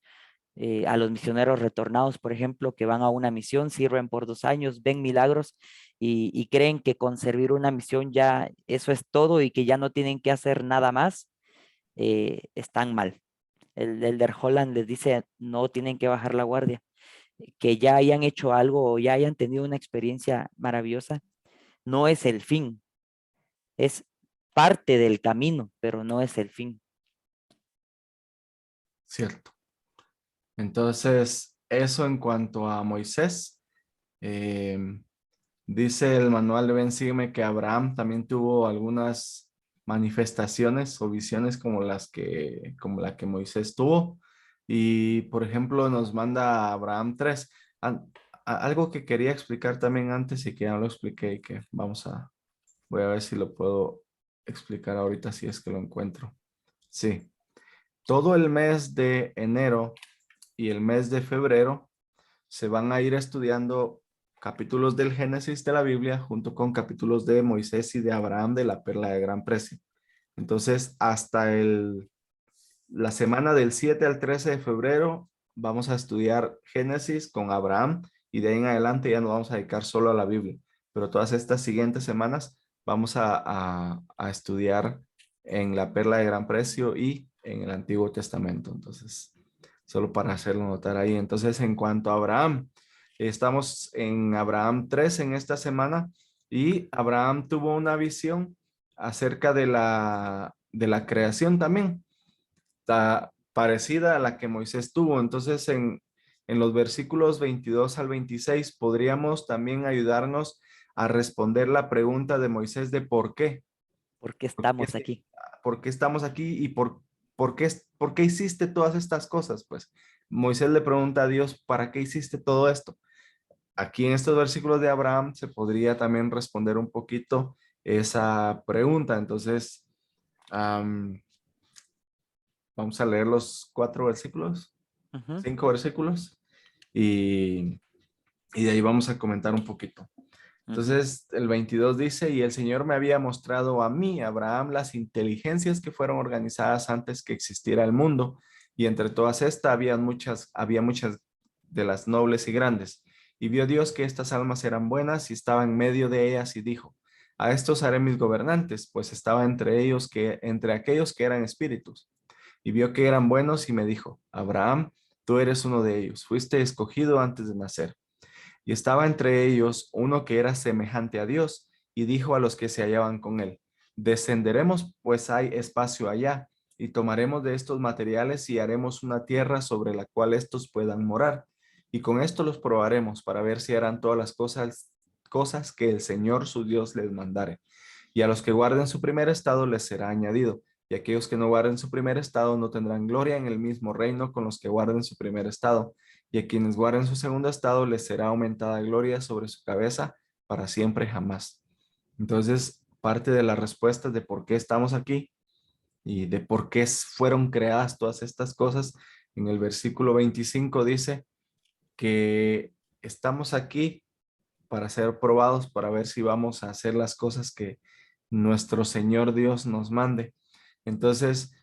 a los misioneros retornados, por ejemplo, que van a una misión, sirven por 2 años, ven milagros y creen que con servir una misión ya eso es todo y que ya no tienen que hacer nada más. Están mal. El Elder Holland les dice: no tienen que bajar la guardia, que ya hayan hecho algo o ya hayan tenido una experiencia maravillosa, no es el fin, es parte del camino, pero no es el fin. Cierto. Entonces, eso en cuanto a Moisés. Em, Dice el manual de Ben Sígueme que Abraham también tuvo algunas manifestaciones o visiones como la que Moisés tuvo. Y por ejemplo, nos manda a Abraham 3. Algo que quería explicar también antes y que ya no lo expliqué y que voy a ver si lo puedo explicar ahorita si es que lo encuentro. Sí, todo el mes de enero y el mes de febrero se van a ir estudiando capítulos del Génesis de la Biblia junto con capítulos de Moisés y de Abraham de la Perla de Gran Precio. Entonces, hasta la semana del 7 al 13 de febrero vamos a estudiar Génesis con Abraham y de ahí en adelante ya nos vamos a dedicar solo a la Biblia. Pero todas estas siguientes semanas vamos a estudiar en la Perla de Gran Precio y en el Antiguo Testamento. Entonces, solo para hacerlo notar ahí. Entonces, en cuanto a Abraham, estamos en Abraham 3 en esta semana y Abraham tuvo una visión acerca de la creación también, parecida a la que Moisés tuvo. Entonces, en los versículos 22 al 26 podríamos también ayudarnos a responder la pregunta de Moisés de por qué. ¿Por qué ¿Por qué, estamos aquí? por qué estamos aquí y por qué hiciste todas estas cosas? Pues Moisés le pregunta a Dios, ¿para qué hiciste todo esto? Aquí en estos versículos de Abraham se podría también responder un poquito esa pregunta. Entonces, am, vamos a leer los 4 versículos, Ujú. 5 versículos y, y de ahí vamos a comentar un poquito. Ujú. Entonces, el 22 dice, y el Señor me había mostrado a mí, Abraham, las inteligencias que fueron organizadas antes que existiera el mundo, y entre todas estas había muchas de las nobles y grandes. Y vio Dios que estas almas eran buenas y estaba en medio de ellas y dijo, a estos haré mis gobernantes, pues estaba entre aquellos que eran espíritus. Y vio que eran buenos y me dijo, Abraham, tú eres uno de ellos, fuiste escogido antes de nacer. Y estaba entre ellos uno que era semejante a Dios, y dijo a los que se hallaban con él, descenderemos, pues hay espacio allá, y tomaremos de estos materiales y haremos una tierra sobre la cual estos puedan morar. Y con esto los probaremos para ver si harán todas las cosas que el Señor su Dios les mandare. Y a los que guarden su primer estado les será añadido, y aquellos que no guarden su primer estado no tendrán gloria en el mismo reino con los que guarden su primer estado, y a quienes guarden su segundo estado les será aumentada gloria sobre su cabeza para siempre jamás. Entonces, parte de las respuestas de por qué estamos aquí y de por qué fueron creadas todas estas cosas, en el versículo 25 dice que estamos aquí para ser probados, para ver si vamos a hacer las cosas que nuestro Señor Dios nos mande. Entonces,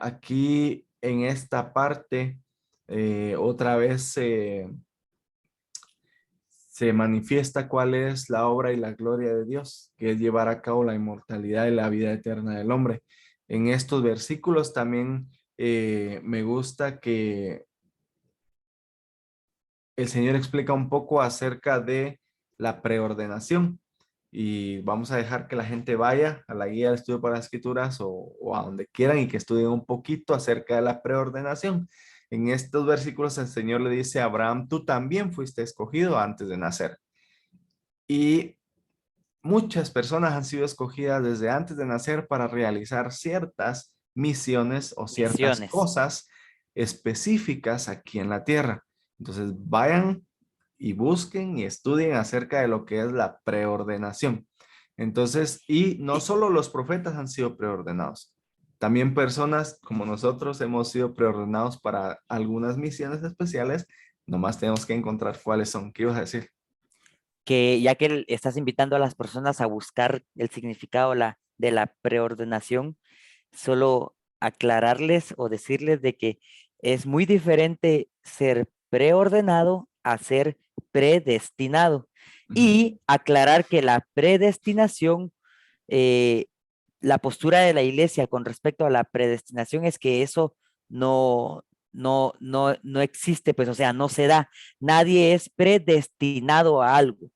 aquí en esta parte, otra vez se manifiesta cuál es la obra y la gloria de Dios, que es llevar a cabo la inmortalidad y la vida eterna del hombre. En estos versículos también me gusta que el Señor explica un poco acerca de la preordenación y vamos a dejar que la gente vaya a la guía de estudio para las escrituras o a donde quieran y que estudien un poquito acerca de la preordenación. En estos versículos el Señor le dice a Abraham, tú también fuiste escogido antes de nacer. Y muchas personas han sido escogidas desde antes de nacer para realizar ciertas misiones o ciertas Misiones. cosas específicas aquí en la tierra. Entonces vayan y busquen y estudien acerca de lo que es la preordenación. Entonces, y no Y solo los profetas han sido preordenados, también personas como nosotros hemos sido preordenados para algunas misiones especiales. Nomás tenemos que encontrar cuáles son. ¿Qué ibas a decir? que ya que estás invitando a las personas a buscar el significado de la preordenación, solo aclararles o decirles de que es muy diferente ser preordenado a ser predestinado. Ujú. Y aclarar que la predestinación, eh, la postura de la iglesia con respecto a la predestinación es que eso no, no existe, pues, o sea, no se da. Nadie es predestinado a algo.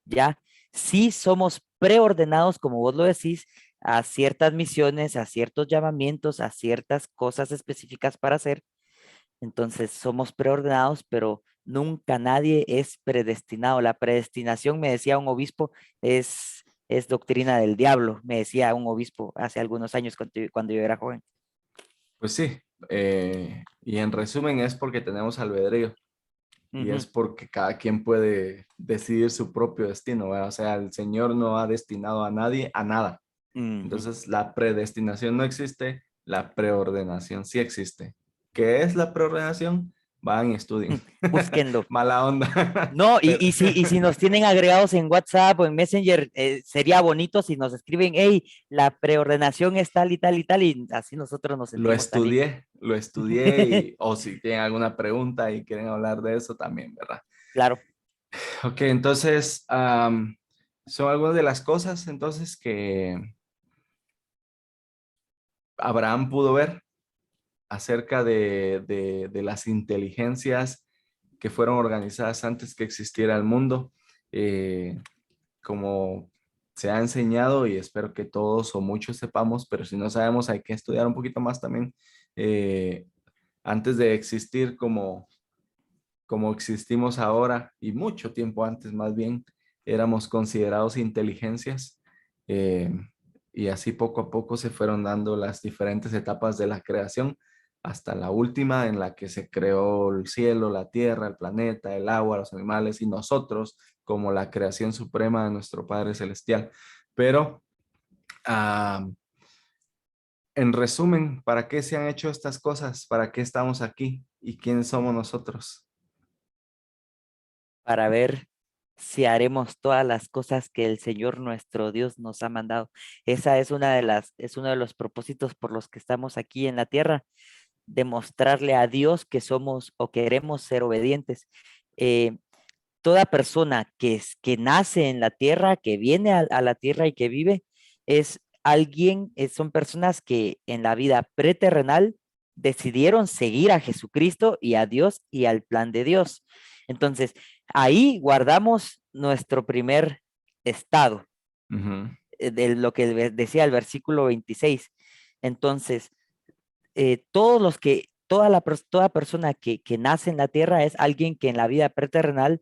¿Ya? Sí somos preordenados, como vos lo decís, a ciertas misiones, a ciertos llamamientos, a ciertas cosas específicas para hacer. Entonces somos preordenados, pero nunca nadie es predestinado. La predestinación, me decía un obispo, es doctrina del diablo, me decía un obispo hace algunos años cuando yo era joven. Pues sí, y en resumen es porque tenemos albedrío y es Ujú. porque cada quien puede decidir su propio destino, ¿verdad? O sea, el Señor no ha destinado a nadie a nada. Ujú. Entonces, la predestinación no existe, la preordenación sí existe. ¿Qué es la preordenación? Van y estudien. Búsquenlo. Mala onda. No, Pero- y si nos tienen agregados en WhatsApp o en Messenger, sería bonito si nos escriben, hey, la preordenación es tal y tal y tal, y así nosotros nos sentimos también. lo estudié y, o si tienen alguna pregunta y quieren hablar de eso también, ¿verdad? Claro, Ok, entonces, son algunas de las cosas entonces que Abraham pudo ver acerca de las inteligencias que fueron organizadas antes que existiera el mundo. Eh, Como se ha enseñado y espero que todos o muchos sepamos, pero si no sabemos hay que estudiar un poquito más también. eh, Antes de existir como existimos ahora y mucho tiempo antes más bien, éramos considerados inteligencias. eh, y así poco a poco se fueron dando las diferentes etapas de la creación hasta la última en la que se creó el cielo, la tierra, el planeta, el agua, los animales y nosotros como la creación suprema de nuestro Padre Celestial. Pero ah, en resumen, ¿para qué se han hecho estas cosas? ¿Para qué estamos aquí? ¿Y quiénes somos nosotros? para ver si haremos todas las cosas que el Señor nuestro Dios nos ha mandado. Esa es es uno de los propósitos por los que estamos aquí en la tierra, demostrarle a Dios que somos o queremos ser obedientes. Eh, Toda persona que nace en la tierra, que viene a la tierra y que vive, es alguien, son personas que en la vida preterrenal decidieron seguir a Jesucristo y a Dios y al plan de Dios. Entonces, ahí guardamos nuestro primer estado, Ujú, de lo que decía el versículo 26. Entonces, todos los que, toda persona que nace en la tierra es alguien que en la vida preterrenal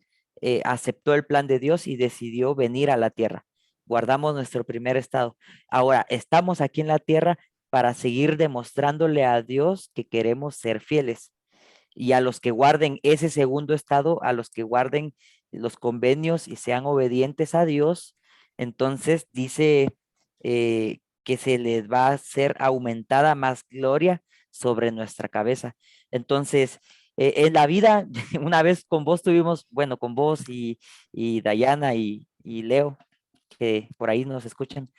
aceptó el plan de Dios y decidió venir a la tierra. Guardamos nuestro primer estado. Ahora, estamos aquí en la tierra para seguir demostrándole a Dios que queremos ser fieles. Y a los que guarden ese segundo estado, a los que guarden los convenios y sean obedientes a Dios, entonces dice que se les va a ser aumentada más gloria sobre nuestra cabeza. Entonces, en la vida, una vez con vos tuvimos, bueno, con vos y Dayana y Leo, que por ahí nos escuchan,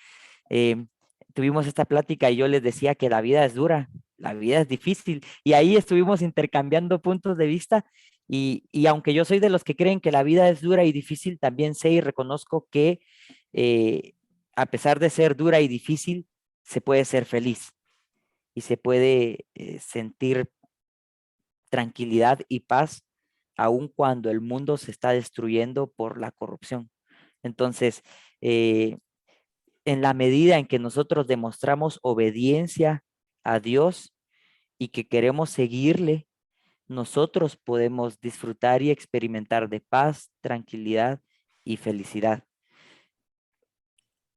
eh, tuvimos esta plática y yo les decía que la vida es dura, la vida es difícil, y ahí estuvimos intercambiando puntos de vista, y aunque yo soy de los que creen que la vida es dura y difícil, también sé y reconozco que eh, a pesar de ser dura y difícil, se puede ser feliz y se puede sentir tranquilidad y paz, aun cuando el mundo se está destruyendo por la corrupción. Entonces, eh, en la medida en que nosotros demostramos obediencia a Dios y que queremos seguirle, nosotros podemos disfrutar y experimentar de paz, tranquilidad y felicidad.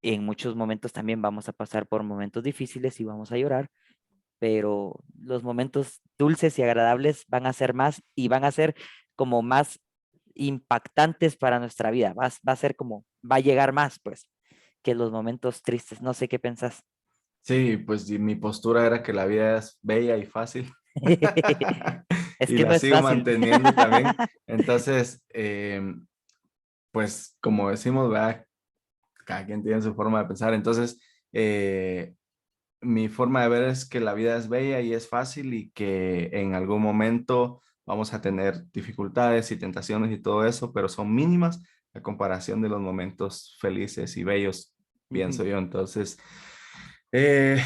En muchos momentos también vamos a pasar por momentos difíciles y vamos a llorar, pero los momentos dulces y agradables van a ser más y van a ser como más impactantes para nuestra vida. Va a ser como, va a llegar más, pues, que los momentos tristes. No sé qué pensás. sí, pues y mi postura era que la vida es bella y fácil Es y que no la es sigo fácil. manteniendo también. Entonces, pues como decimos, ¿verdad? Cada quien tiene su forma de pensar. Entonces, mi forma de ver es que la vida es bella y es fácil y que en algún momento vamos a tener dificultades y tentaciones y todo eso, pero son mínimas a comparación de los momentos felices y bellos, Ujú. pienso yo. Entonces, eh,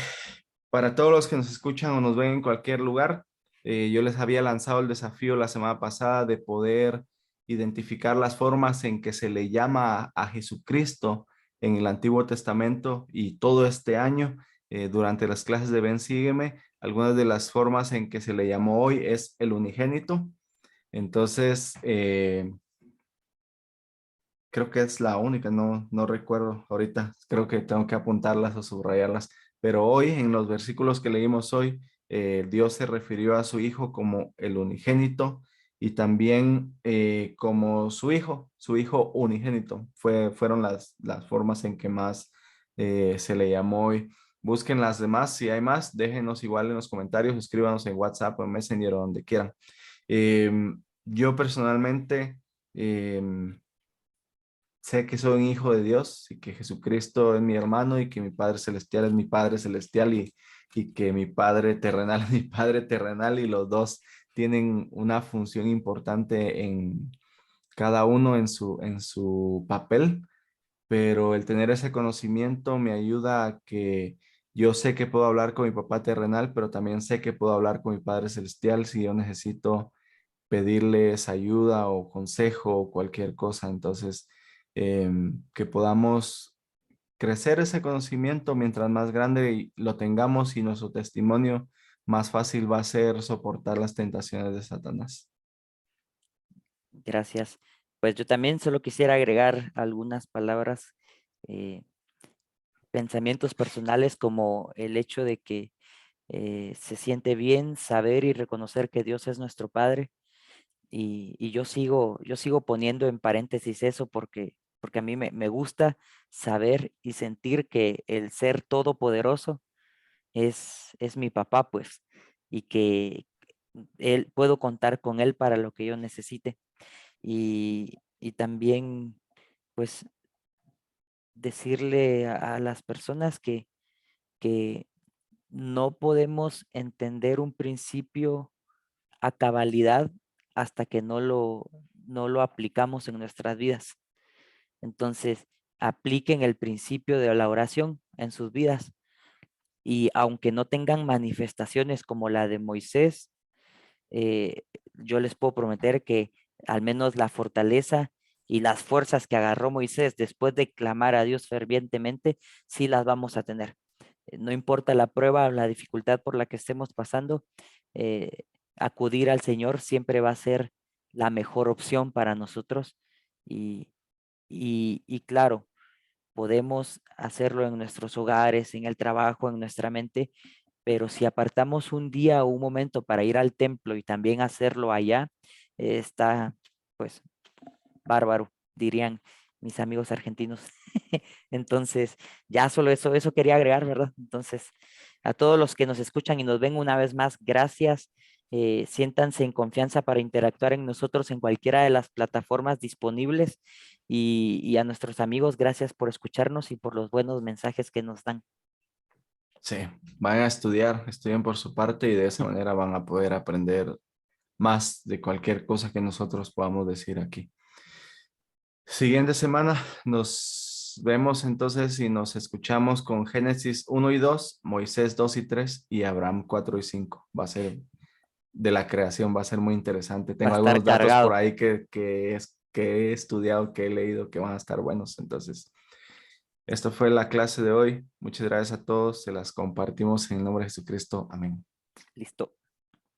para todos los que nos escuchan o nos ven en cualquier lugar, yo les había lanzado el desafío la semana pasada de poder identificar las formas en que se le llama a Jesucristo en el Antiguo Testamento y todo este año, durante las clases de Ven, Sígueme, algunas de las formas en que se le llamó hoy es el unigénito. Entonces, creo que es la única, no recuerdo ahorita, creo que tengo que apuntarlas o subrayarlas, pero hoy en los versículos que leímos hoy, Dios se refirió a su Hijo como el unigénito y también como su Hijo unigénito. Fueron las formas en que más se le llamó hoy. Busquen las demás, si hay más, déjenos igual en los comentarios, escríbanos en WhatsApp o en Messenger o donde quieran. Yo personalmente sé que soy un hijo de Dios y que Jesucristo es mi hermano y que mi Padre Celestial es mi Padre Celestial y que mi Padre terrenal es mi Padre terrenal y los dos tienen una función importante en cada uno en su papel, pero el tener ese conocimiento me ayuda a que yo sé que puedo hablar con mi papá terrenal, pero también sé que puedo hablar con mi Padre Celestial si yo necesito pedirles ayuda o consejo o cualquier cosa. Entonces, que podamos crecer ese conocimiento mientras más grande lo tengamos y nuestro testimonio, más fácil va a ser soportar las tentaciones de Satanás. Gracias. Pues yo también solo quisiera agregar algunas palabras, eh, pensamientos personales, como el hecho de que se siente bien saber y reconocer que Dios es nuestro Padre. Y yo sigo poniendo en paréntesis eso porque a mí me gusta saber y sentir que el ser todopoderoso es mi papá, pues, y que puedo contar con él para lo que yo necesite. Y también, pues, decirle a las personas que no podemos entender un principio a cabalidad hasta que no lo aplicamos en nuestras vidas. Entonces, apliquen el principio de la oración en sus vidas y aunque no tengan manifestaciones como la de Moisés, yo les puedo prometer que al menos la fortaleza y las fuerzas que agarró Moisés después de clamar a Dios fervientemente, sí las vamos a tener. No importa la prueba o la dificultad por la que estemos pasando, eh, acudir al Señor siempre va a ser la mejor opción para nosotros. Y, y claro, podemos hacerlo en nuestros hogares, en el trabajo, en nuestra mente, pero si apartamos un día o un momento para ir al templo y también hacerlo allá, está pues bárbaro, dirían mis amigos argentinos. Entonces, ya solo eso quería agregar, ¿verdad? Entonces, a todos los que nos escuchan y nos ven una vez más, gracias. Siéntanse en confianza para interactuar en nosotros en cualquiera de las plataformas disponibles y a nuestros amigos, gracias por escucharnos y por los buenos mensajes que nos dan. Sí, van a estudiar, estudien por su parte y de esa manera van a poder aprender más de cualquier cosa que nosotros podamos decir aquí. Siguiente semana nos vemos entonces y nos escuchamos con Génesis 1 y 2, Moisés 2 y 3 y Abraham 4 y 5. Va a ser de la creación, va a ser muy interesante. Va a Tengo estar algunos datos por cargado. ahí que he estudiado, que he leído, que van a estar buenos. Entonces, esto fue la clase de hoy. Muchas gracias a todos. Se las compartimos en el nombre de Jesucristo. Amén. Listo.